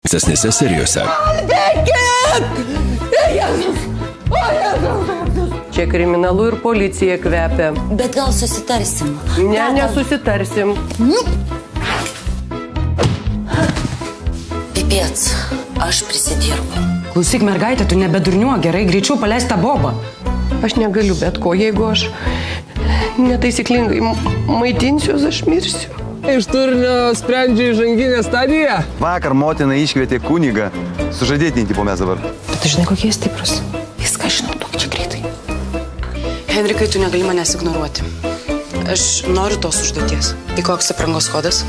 Ankstesnėse serijose. Čia kriminalu ir policija kvepia. Bet gal susitarsim? Ne, nesusitarsim. Pipėts, aš prisidirbu. Klausyk, mergaitė, tu nebedurniuok, gerai, greičiau paleist tą bobą. Aš negaliu bet ko, jeigu aš netaisyklingai maitinsiuos, aš mirsiu. Iš turinio sprendžia įžanginę stadiją. Vakar motina iškvietė kunigą sužadėtinti po mes dabar. Bet tu žinai, kokie stiprus. Viską žinau, duok čia greitai. Henrikai, tu negali manęs ignoruoti. Aš noriu tos užduoties. Tai koks aprangos kodas?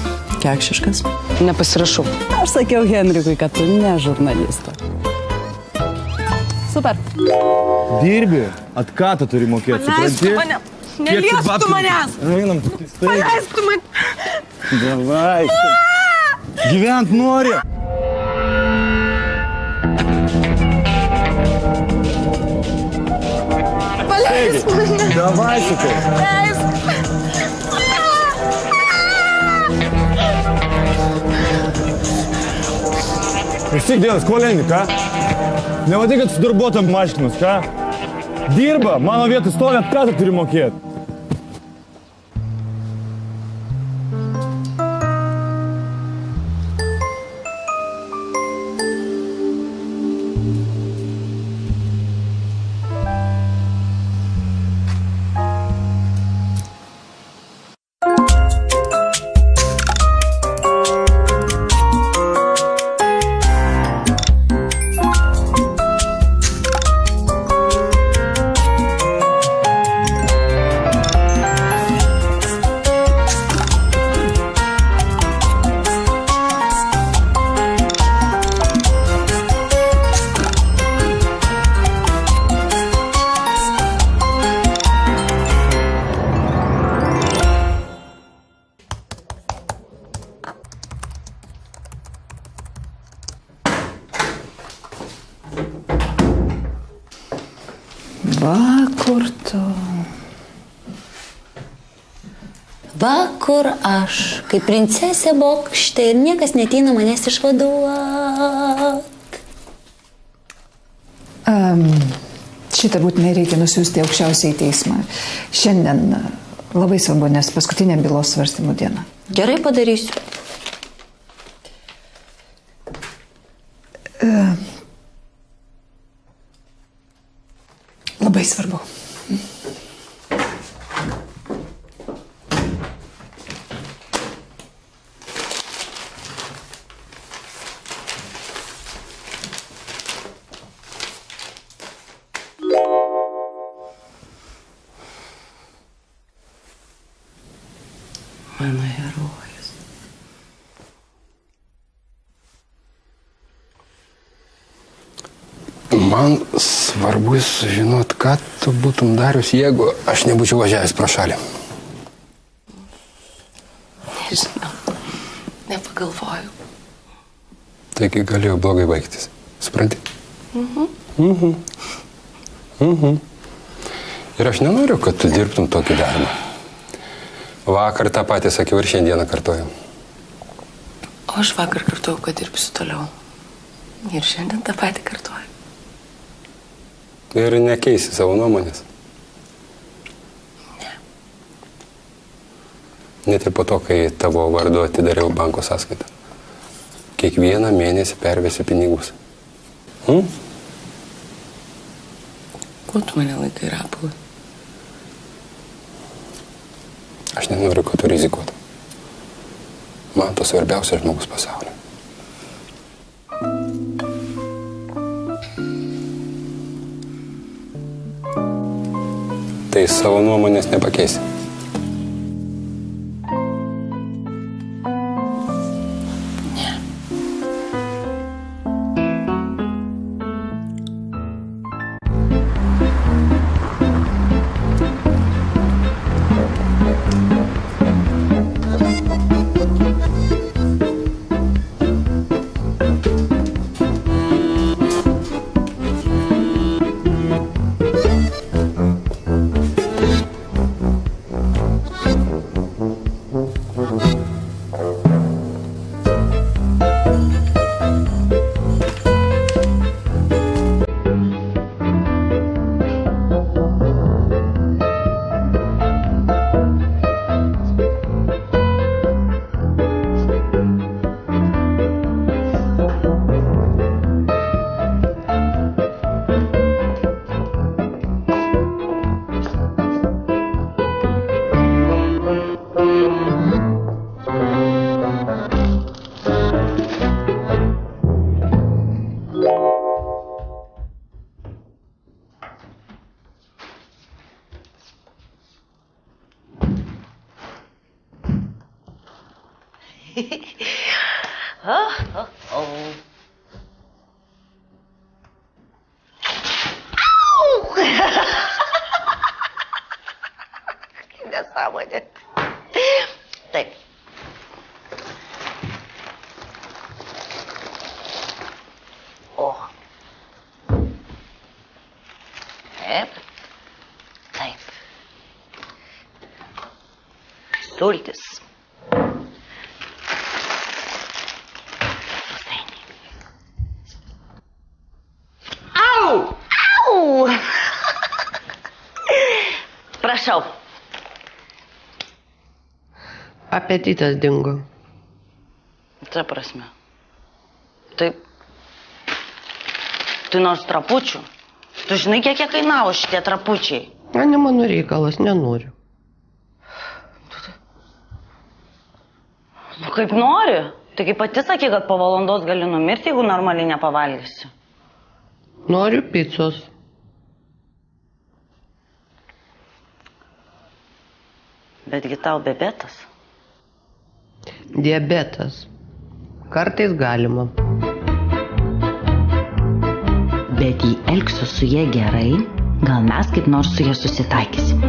Kekšiškas. Nepasirašau. Aš sakiau Henrikui, kad tu ne žurnalistą. Super. Dirbi, atkatą turi mokėti, supranti? Mane. Neliestų manęs. Einam, tik tai. Paleistų mane. Davai. Gyvent nori. Paleisk mane. Davai, sakai. Klausyk, dienas, ko lendi, ką? Nevadai, kad su darbuotojam maškinas, ką? Dirba, mano vietoj stovi, atkatą turi mokėti. Va, kur aš, kaip princesė bokšte ir niekas neteina manęs išvaduot. Šitą būtinai reikia nusiųsti aukščiausiai į teismą. Šiandien labai svarbu, nes paskutinė bylos svarstymų diena. Gerai padarysiu. Labai svarbu. Mano herojus. Man svarbu sužinot, ką tu būtum darius, jeigu aš nebūčiau važiavęs pro šalį. Nežinau, nepagalvoju. Taigi galėjo blogai baigtis. Supranti? Ir aš nenoriu, kad tu dirbtum tokį darbą. Vakar tą patį sakiau ir šiandieną kartoju. O aš vakar kartuoju, kad dirbsiu toliau. Ir šiandien tą patį kartuoju. Ir nekeisi savo nuomonės. Ne. Net ir po to, kai tavo vardu atidariau banko sąskaitą. Kiekvieną mėnesį pervesi pinigus. Kuo tu mane laikai, Rapolai? Aš nenoriu, kad tu rizikuotum. Man tu svarbiausias žmogus pasaulyje. Tai savo nuomonės nepakeisi. nesąmonė. Taip. O. Taip. Taip. Sultis. Au! Au! Prašau. Apetitas dingo. Ta prasme. Taip. Tai nors trapučių. Tu žinai, kiek jie kainavo šitie trapučiai? Na, ne mano reikalas, nenoriu. Nu, kaip nori. Tai kaip pati sakė, kad po valandos gali numirti, jeigu normaliai nepavalgysi. Noriu picos. Betgi tau bebetas. Diabetas. Kartais galima. Bet jei elgsiu su jie gerai, gal mes kaip nors su jie susitaikysim.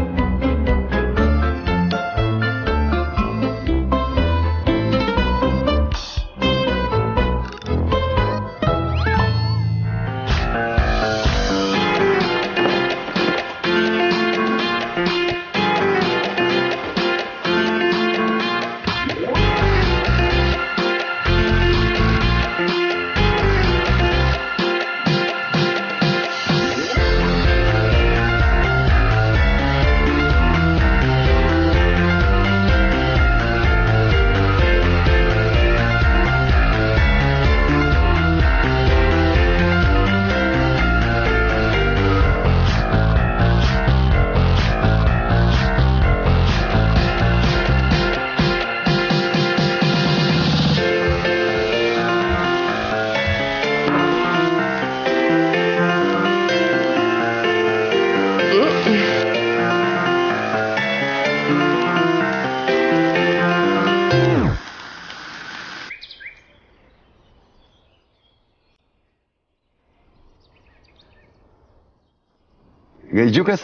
Gaidžiukas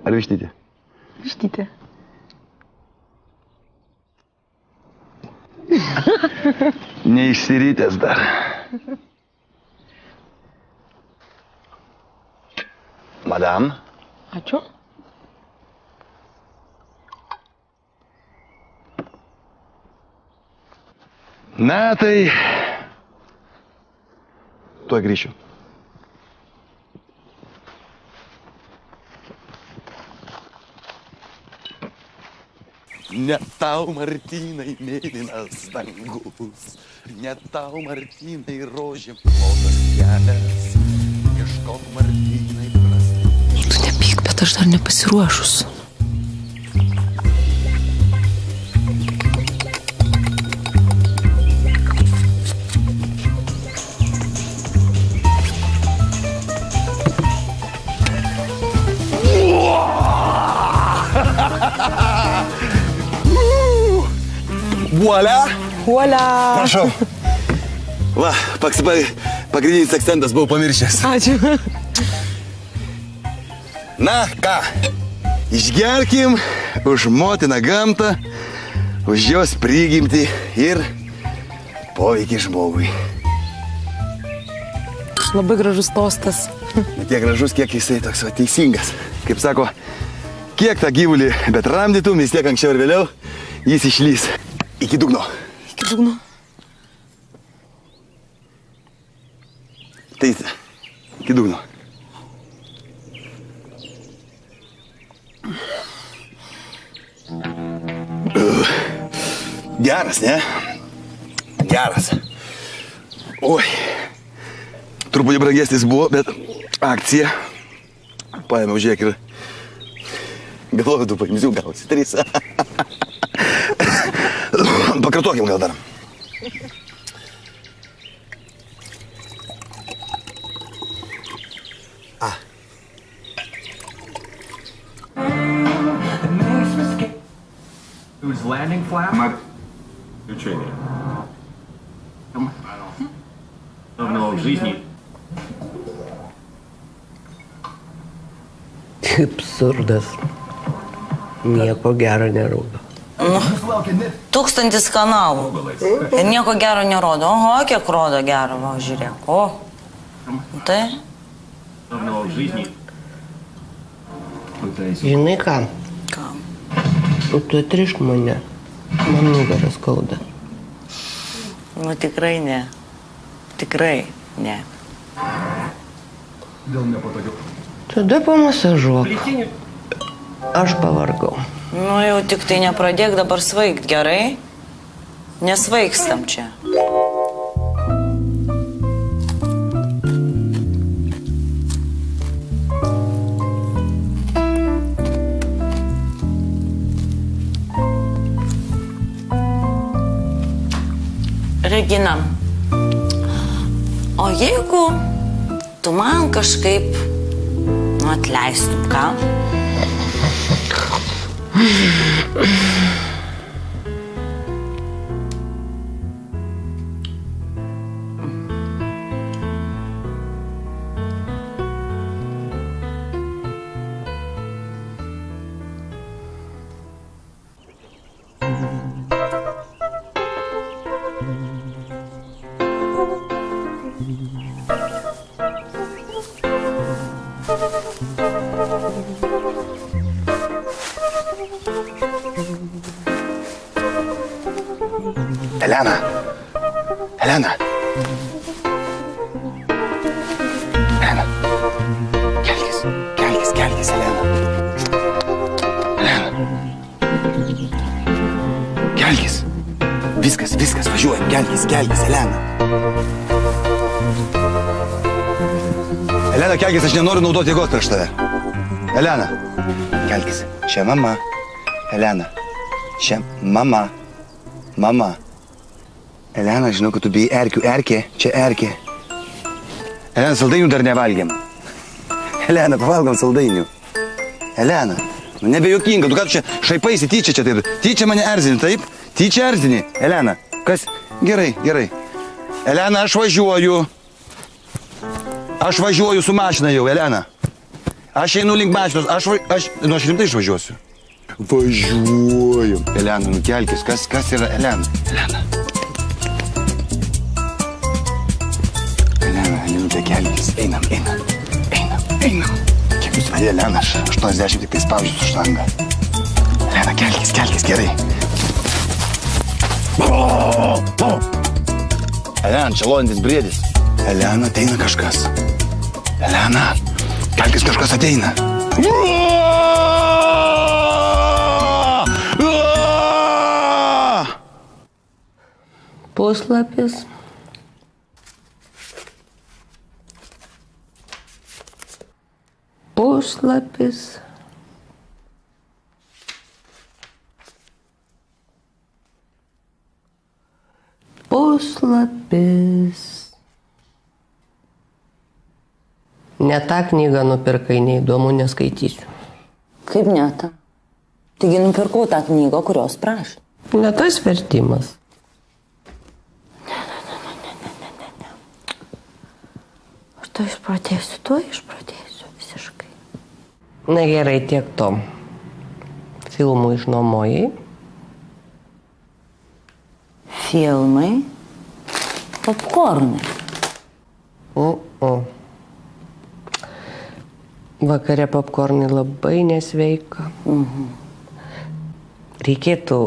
ar vištytė? Vištytė. Neišsirytęs dar. Madam. Ačiū. Na tai... Tuoj grįšiu. Ne tau, Martynai, mėlynas dangus, ne tau, Martynai, rožėm plotas kelias, ieškok, Martynai, prastai. Tu nepyk, bet aš dar nepasiruošus. Voila! Voila! Prašau. Va, pagrindinis akcentas buvau pamiršęs. Ačiū. Na, ką? Išgerkim už motiną gamtą, už jos prigimtį ir poveikį žmogui. Labai gražus tostas. Ne tiek gražus, kiek jisai toks teisingas. Kaip sako, kiek tą gyvulį bet ramdytum, vis tiek anksčiau ir vėliau jis išlys. Iki dugno. Iki dugno. Tai, iki dugno. Geras, ne? Geras. Oi. Truputį brangesnis buvo, bet akcija. Paėmiau, žiūrėk, ir galvoju, tu paimsiu, gausi 3. Pakartokim gal dar. Who's landing flap? Включение. Давно в жизни. Абсурдас. Nieko gero nerodo. 1000 kanalų. Ir nieko gero nerodo. Oho, kiek rodo gero, va, žiūrėk. O. Tai? Давно в жизни. Žinai ką? Ką? Tu atrišk mane. Man nugarą skauda. Nu, tikrai ne. Tikrai ne. Tada pamasažuok. Aš pavargau. Nu, jau tik tai nepradėk dabar svaigt, gerai? Nesvaigstam čia. Regina, o jeigu tu man kažkaip atleistum, ką? Elena. Elena. Elena. Kelkis. Kelkis, kelkis, Elena. Elena. Kelkis. Viskas, viskas, važiuojam. Kelkis, kelkis, Elena. Elena, kelkis, aš nenoriu naudoti jėgos prieš tave. Elena. Kelkis. Čia mama. Elena. Čia mama. Mama. Elena, žinau, kad tu bijai erkių. Erkė, čia erkė. Elena, saldainių dar nevalgėm. Elena, pavalgom saldainių. Elena, nu nebejokinga, tu ką tu čia šaipaisi, tyčia čia taip. Tyčia mane erzini, taip? Tyčia erzini. Elena, kas? Gerai, gerai. Elena, aš važiuoju. Aš važiuoju su mašina jau, Elena. Aš einu link mašinos, nu aš rimtai išvažiuosiu. Važiuoju. Elena, nukelkis, kas yra Elena? Elena. Elena, Elinutė, kelkis, einam. Kiek jūs vadė, Elena, aš 80 tik tai spaudžiu su štanga. Elena, kelkis, gerai. Elena, čia lojantis briedis. Elena, ateina kažkas. Elena, kelkis, kažkas ateina. Puslapis. Puslapis. Puslapis. Ne tą knygą nupirkai, neįdomu, neskaitysiu. Kaip ne tą? Taigi nupirkau tą knygą, kurios prašė. Ne tas vertimas. Aš to išpratėsiu visiškai. Na gerai, tiek to. Filmų išnuomojai. Filmai? Popkornai? Vakare popkornai labai nesveika. Reikėtų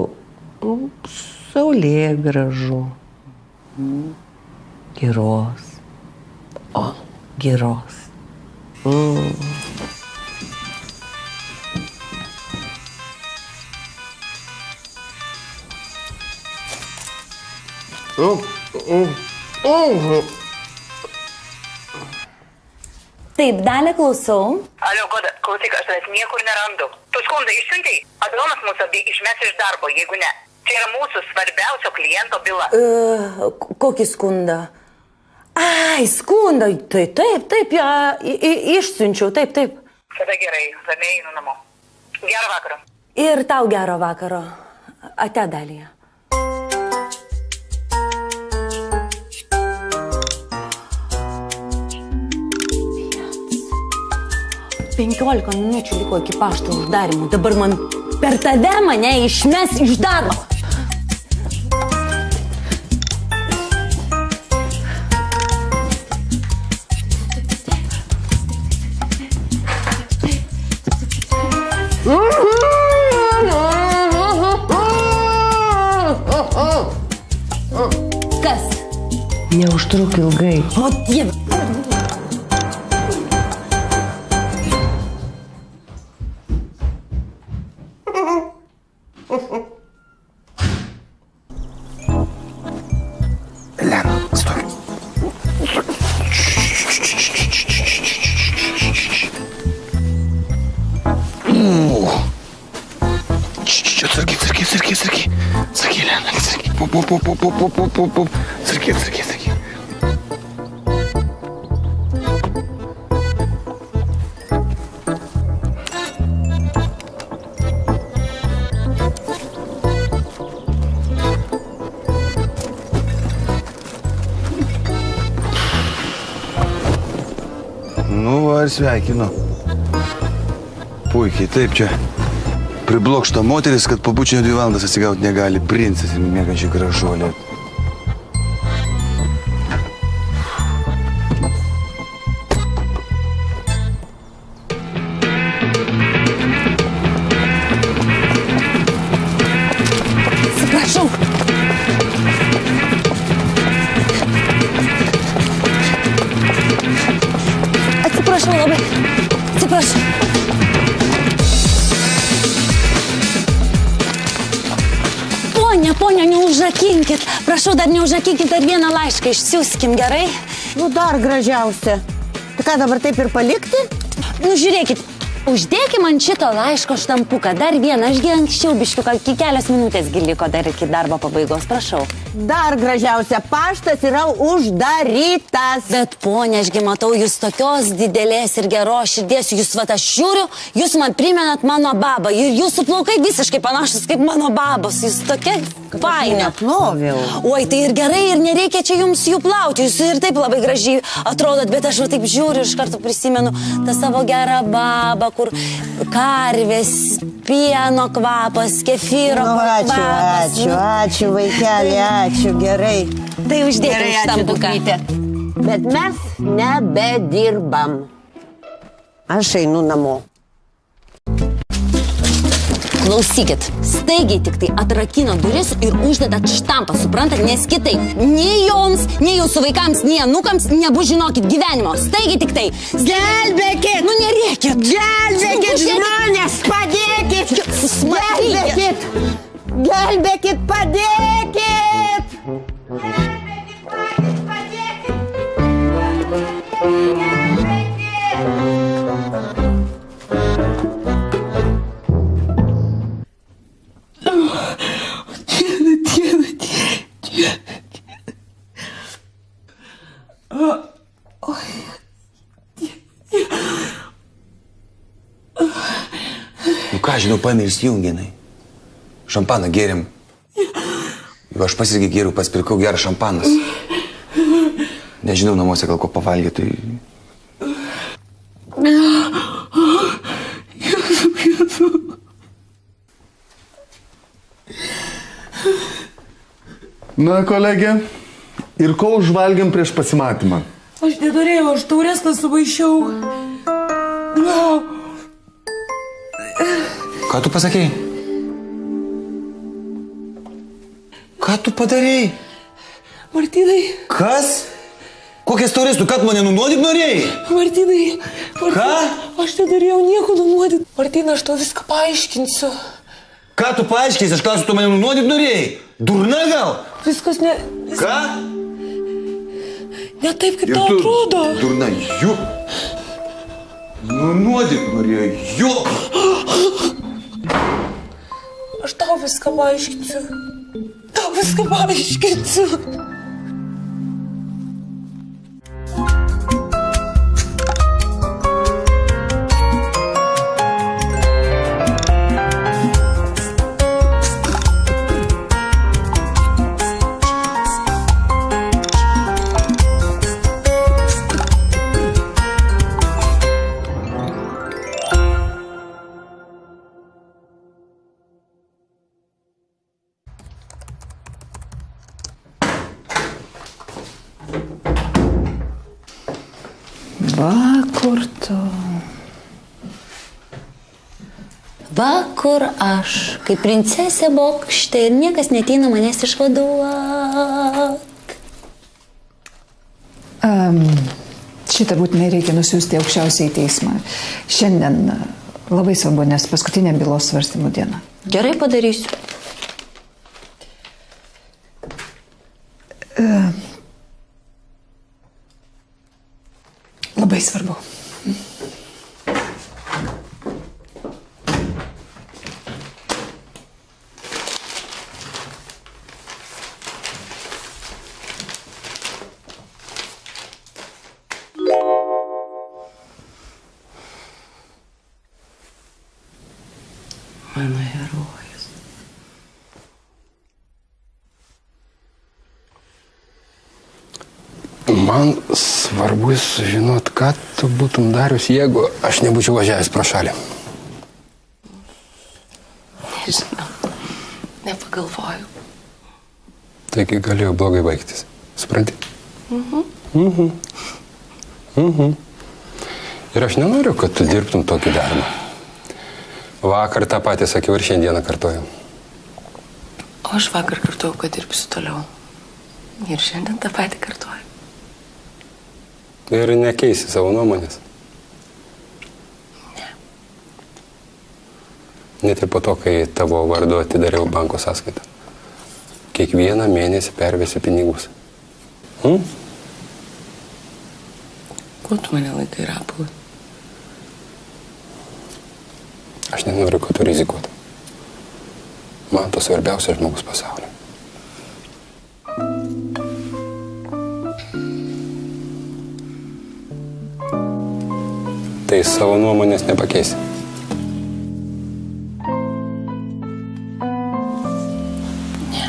saulėgrąžų. Giros. O, giros. Taip, Dalia, klausau. Alio, Goda, klausyk, aš tavęs niekur nerandu. Tu skundą išsiuntei? Adomas mūsų abi išmes iš darbo, jeigu ne. Čia yra mūsų svarbiausio kliento byla. Kokį skundą? Ai, skundą. Taip, ja, išsiunčiau, taip. Tada gerai, ramiai einu namo. Gero vakaro. Ir tau gero vakaro. Ate, Dalija. 15 minučių liko iki pašto uždarimų. Dabar man Per tave mane išmes iš darbo. Kas? Neužtruk ilgai. O dieve. Elena, stok. Цирки, Лена, цирки. Поп. Цирки. Nu, va ir sveikinu. Puikiai, taip čia. Priblokšta moteris, kad po bučinio 2 valandas atsigauti negali. Princas ir mėgančiai gražuolė. Atsiprašau. Atsiprašau labai. Atsiprašau. Ponia, neužrakinkit. Prašau, dar neužrakinkit, dar vieną laišką išsiųskim, gerai? Nu, dar gražiausia. Tai ką, dabar taip ir palikti? Nu, žiūrėkit, uždėkim ant šito laiško štampuką. Dar vieną, ašgi anksčiau biškiuką, kelios minutės liko dar iki darbo pabaigos, prašau. Dar gražiausia, paštas yra uždarytas. Bet ponia, ašgi matau, jūs tokios didelės ir geros širdies, jūs aš žiūriu, jūs man primenat mano babą ir jūsų plaukai visiškai panašus kaip mano babos, jūs tokia faina. Neploviau. Oi, tai ir gerai, ir nereikia čia jums jų plauti, jūs ir taip labai gražiai atrodot, bet aš taip žiūriu ir iš karto prisimenu tą savo gerą babą, kur karvės, pieno kvapas, kefyro kvapas. Ačiū, vaikeli, ačiū, gerai. Tai uždėkim štampuką. Bet mes nebedirbam. Aš einu namo. Klausykit, staigiai tik tai atrakino duris ir uždedat štampą, suprantat, nes kitaip nei joms, nei jūsų vaikams, nei anūkams nebus, žinokit, gyvenimo. Staigiai tik tai. Gelbėkit! Nu nerėkit! Gelbėkit, žmonės, padėkit! Gelbėkit! Gelbėkit, padėkit! Nu ką, žinau, paėmė ir įsijunginai. Šampaną gėrėm. Jau aš pas irgi gėriau, paspirkau gerą šampanas. Nežinau, namuose gal ko pavalgė, tai... Na, kolegė, ir ko užvalgiam prieš pasimatymą? Aš nenorėjau, aš taurės nesuvaišiau. Ką tu pasakėjai? Ką tu padarėjai? Martynai. Kas? Kokias taurės, tu ką tu mane nunuodyt norėjai? Martynai. Ką? Aš nenorėjau nieko nunuodyt. Martynai, aš tau viską paaiškinsiu. Ką tu paaiškinsi, aš klausiu, tu mane nunuodyt norėjai? Durna gal? Viskas ne... Ką? Ne taip, kaip tau atrodo. Durna, juk. Nunuodyt norėjai, juk. Aš tau viską paaiškinsiu. Tau viską paaiškinsiu. Va, kur tu? Va, kur aš, kaip princesė bokšte ir niekas neteina manęs išvaduot. Šitą būtinai reikia nusiųsti aukščiausiai į teismą. Šiandien labai svarbu, nes paskutinė bylos svarstymų diena. Gerai padarysiu. Labai svarbu. Mano herojus. Man svarbu sužinot, ką tu būtum darius, jeigu aš nebūčiau važiavęs pro šalį. Nežinau, nepagalvoju. Taigi galėjo blogai baigtis. Supranti? Ir aš nenoriu, kad tu dirbtum tokį darbą. Vakar tą patį sakiau ir šiandieną kartoju. O aš vakar kartuoju, kad dirbsiu toliau. Ir šiandien tą patį kartuoju. Ir nekeisi savo nuomonės. Ne. Net ir po to, kai tavo vardu atidariau banko sąskaitą. Kiekvieną mėnesį pervesiu pinigus. Kuo tu mane laikai, Rapolai? Aš nenoriu, kad tu rizikuotum. Man tu svarbiausias žmogus pasaulyje. Tai savo nuomonės nepakeisi. Ne.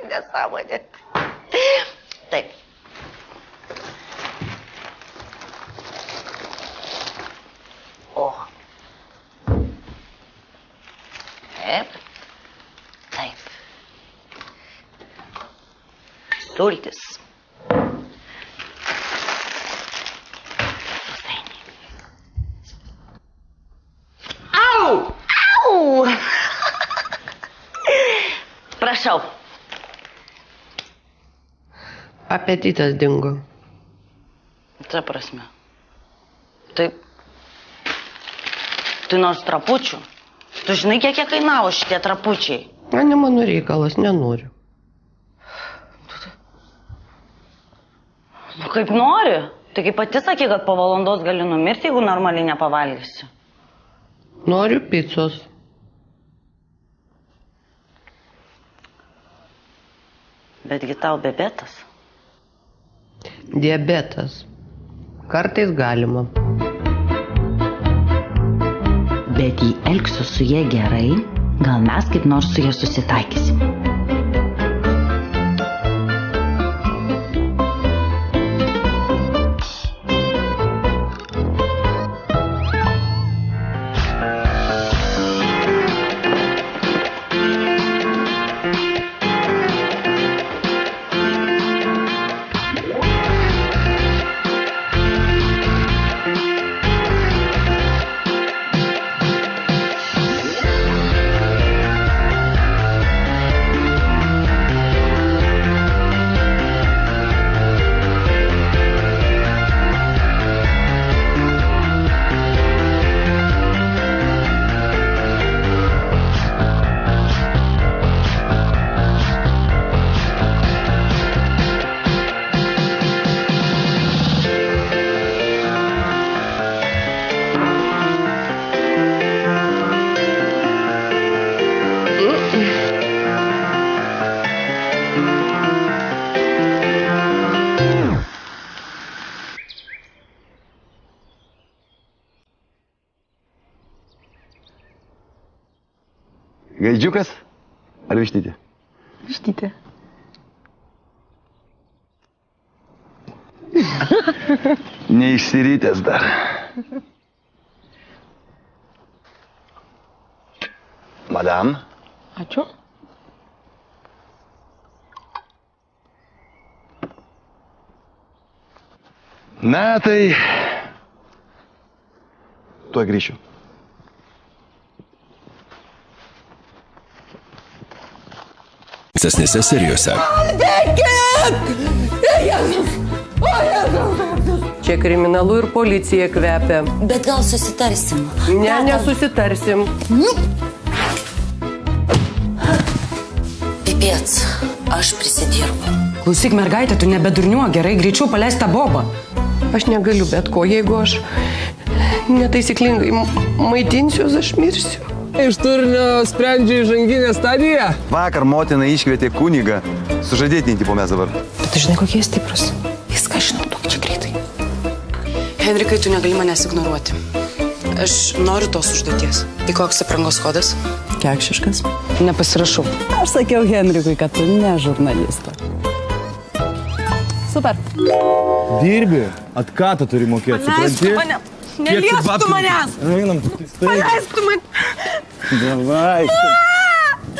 Nesąmonė. Taip. O. Taip. Taip. Sultis. Au! Au! Prašau. Apetitas dingo. Ta prasme. Tai nors trapučių. Tu žinai, kiek jie kainavo šitie trapučiai? Na, ne mano reikalas, nenoriu. Nu, kaip nori. Tai kaip pati sakė, kad po valandos gali numirti, jeigu normaliai nepavalgysi. Noriu picos. Betgi tau diabetas. Diabetas. Kartais galima. Bet jei elgsiu su jie gerai, gal mes kaip nors su jie susitaikysim. Gaidžiukas ar vištytė? Vištytė. Neišsirytęs dar. Madam. Ačiū. Na tai... Tuoj grįšiu. Ankstesnėse serijose. Čia kriminalu ir policija kvepia. Bet gal susitarsim? Ne, nesusitarsim. Pipėts, aš prisidirbu. Klausyk, mergaitė, tu nebedurniuo, gerai, greičiau paleist tą bobą. Aš negaliu bet ko, jeigu aš netaisyklingai maitinsiuos, aš mirsiu. Iš turinio sprendžia įžanginę stadiją. Vakar motina iškvietė kunigą sužadėtinį tipo mes dabar. Bet tu žinai, kokie stiprus. Viską žinau, duok čia greitai. Henrikai, tu negali manęs ignoruoti. Aš noriu tos užduoties. Tai koks aprangos kodas? Kekšiškas. Nepasirašau. Aš sakiau Henrikui, kad tu ne žurnalistą. Super. Dirbi, atkatą turi mokėti, supranti? Paleistų mane. Neliestų manęs. Einam, tik tai. Paleistų mane. Davai.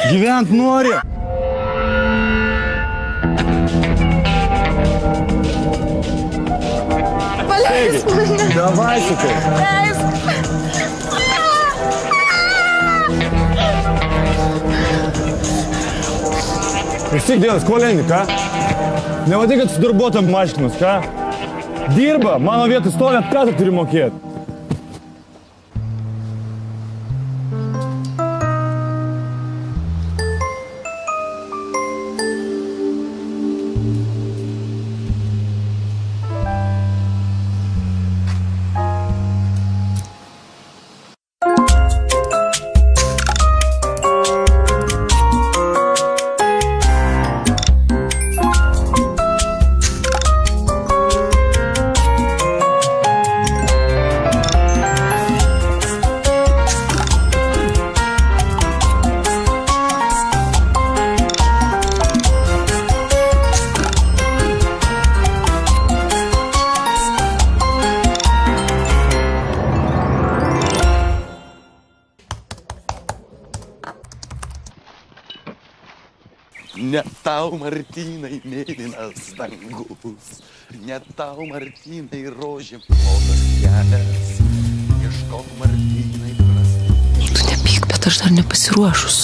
Gyvent nori. Paleisk mane. Davai, sakai. Paleisk. Išsik dienas, ko lendi, ką? Nevatai, kad su darbuotojam maškinas, ką? Dirba, mano vietoj stovi, atkatą turi mokėti. Ne tau, Martynai, mėlynas dangus, ne tau, Martynai, rožėm plotas kelias, ieškok, Martynai, prastai. Tu nepyk, bet aš dar nepasiruošus.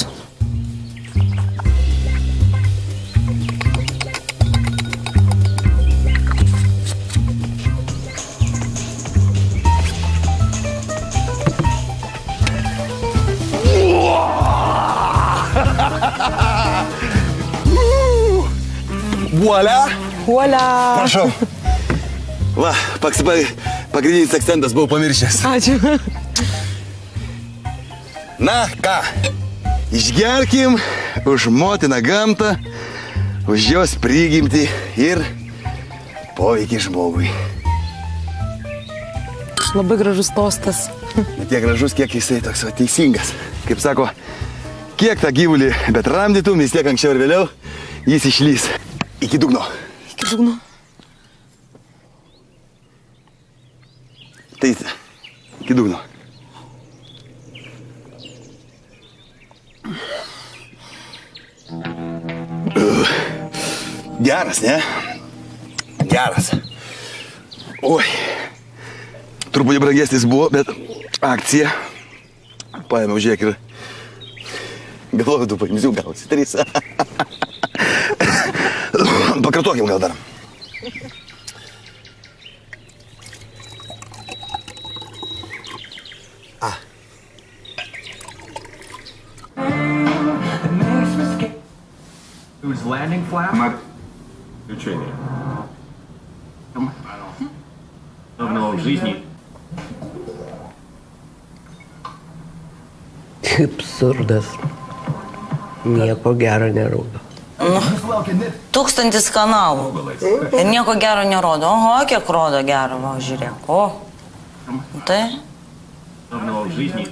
Voila! Voila! Prašau. Va, pagrindinis akcentas buvau pamiršęs. Ačiū. Na, ką? Išgerkim už motiną gamtą, už jos prigimtį ir poveikį žmogui. Labai gražus tostas. Ne tiek gražus, kiek jisai toks teisingas. Kaip sako, kiek tą gyvulį bet ramdytum, vis tiek anksčiau ir vėliau jis išlys. Iki dugno. Iki dugno. Tai, iki dugno. Geras, ne? Geras. Oi. Truputį brangesnis buvo, bet akcija. Paėmiau, žiūrėk, ir galvoju, tu paimsiu, gausi 3. Pakartokim gal dar. Who's landing flap? Включение. Давно в жизни. Absurdas. Nieko gero nerodo. 1000 kanalų. Ir nieko gero nerodo. Oho, kiek rodo gero, va, žiūrėk. O. Tai? Давно в жизни.